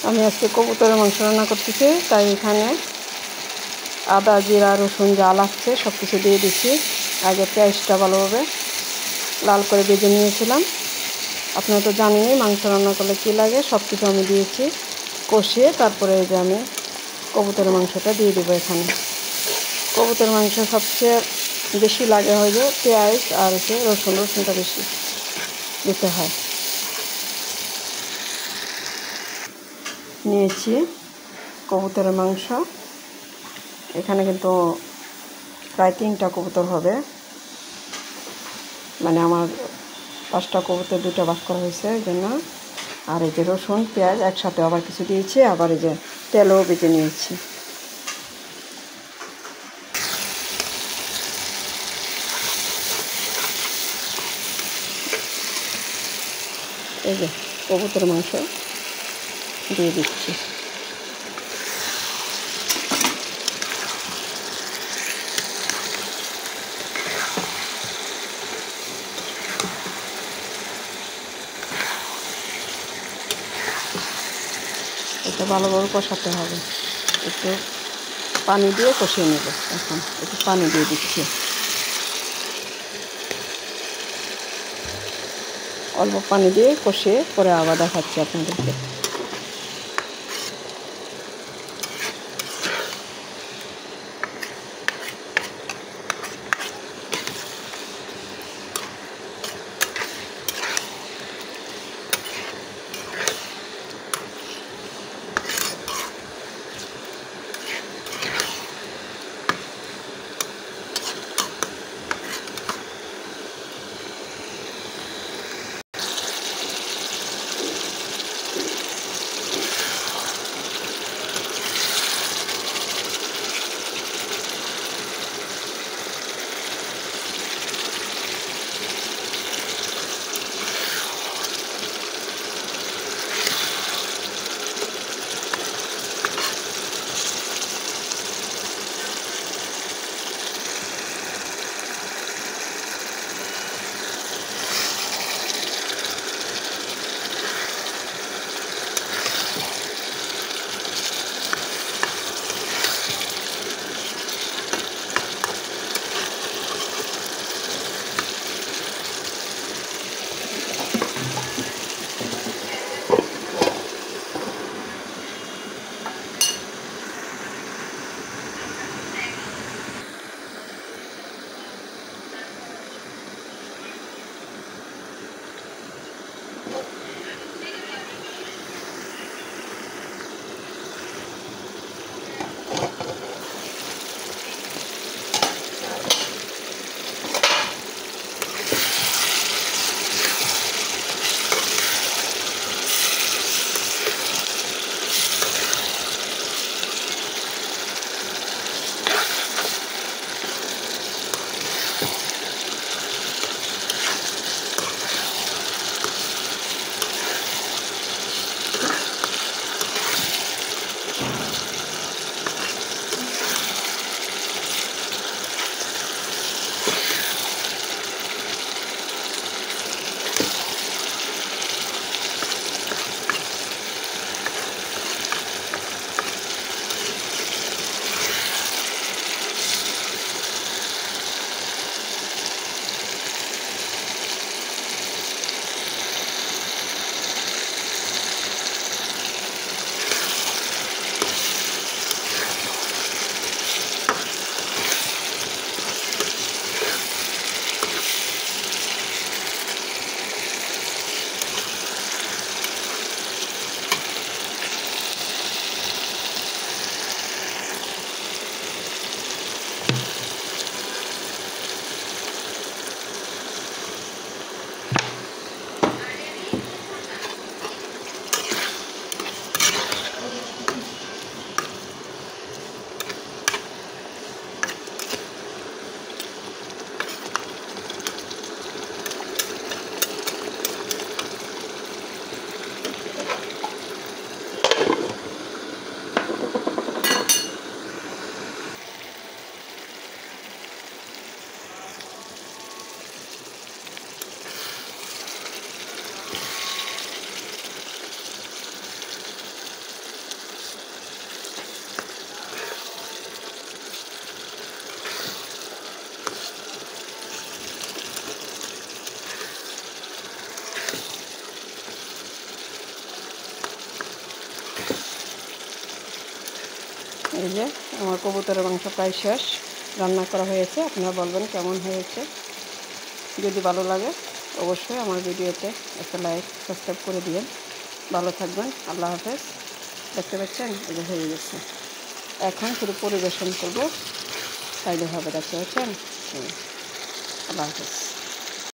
আমি আজকে কবুতরের মাংস রান্না করতেছি, তাই এখানে আদা জিরা রসুন যা লাগছে সব কিছু দিয়ে দিচ্ছি। আগে পেঁয়াজটা ভালোভাবে লাল করে ভেজে নিয়েছিলাম। আপনারা তো জানেনই মাংস রান্না করলে কী লাগে, সব কিছু আমি দিয়েছি কষিয়ে। তারপরে এই যে আমি কবুতরের মাংসটা দিয়ে দেবো। এখানে কবুতরের মাংস সবচেয়ে বেশি লাগে হয় যে পেঁয়াজ আর রসুনটা বেশি দিতে হয়। নিয়েছি কবুতরের মাংস, এখানে কিন্তু প্রায় 3টা কবুতর হবে, মানে আমার 5টা কবুতর 2টা ভাগ করা হয়েছে এই জন্য। আর এই যে রসুন পেঁয়াজ একসাথে আবার কিছু দিয়েছি, আবার এই যে তেলও বেজে নিয়েছি। এই যে কবুতরের মাংস দিয়ে দিচ্ছি। এটা ভালোভাবে কষাতে হবে, একটু পানি দিয়ে কষিয়ে নেব। এখন একটু পানি দিয়ে দিচ্ছি, অল্প পানি দিয়ে কষিয়ে পরে আবার দেখাচ্ছি আপনাদেরকে। এই যে আমার কবুতরের মাংস প্রায় শেষ, রান্না করা হয়েছে। আপনারা বলবেন কেমন হয়েছে। যদি ভালো লাগে অবশ্যই আমার ভিডিওতে একটা লাইক সাবস্ক্রাইব করে দিন। ভালো থাকবেন। আল্লাহ হাফেজ। দেখতে পাচ্ছেন এই যে হয়ে গেছে। এখন শুধু পরিবেশন করব, তাইলে হবে। দেখতে পাচ্ছেন। আল্লাহ হাফেজ।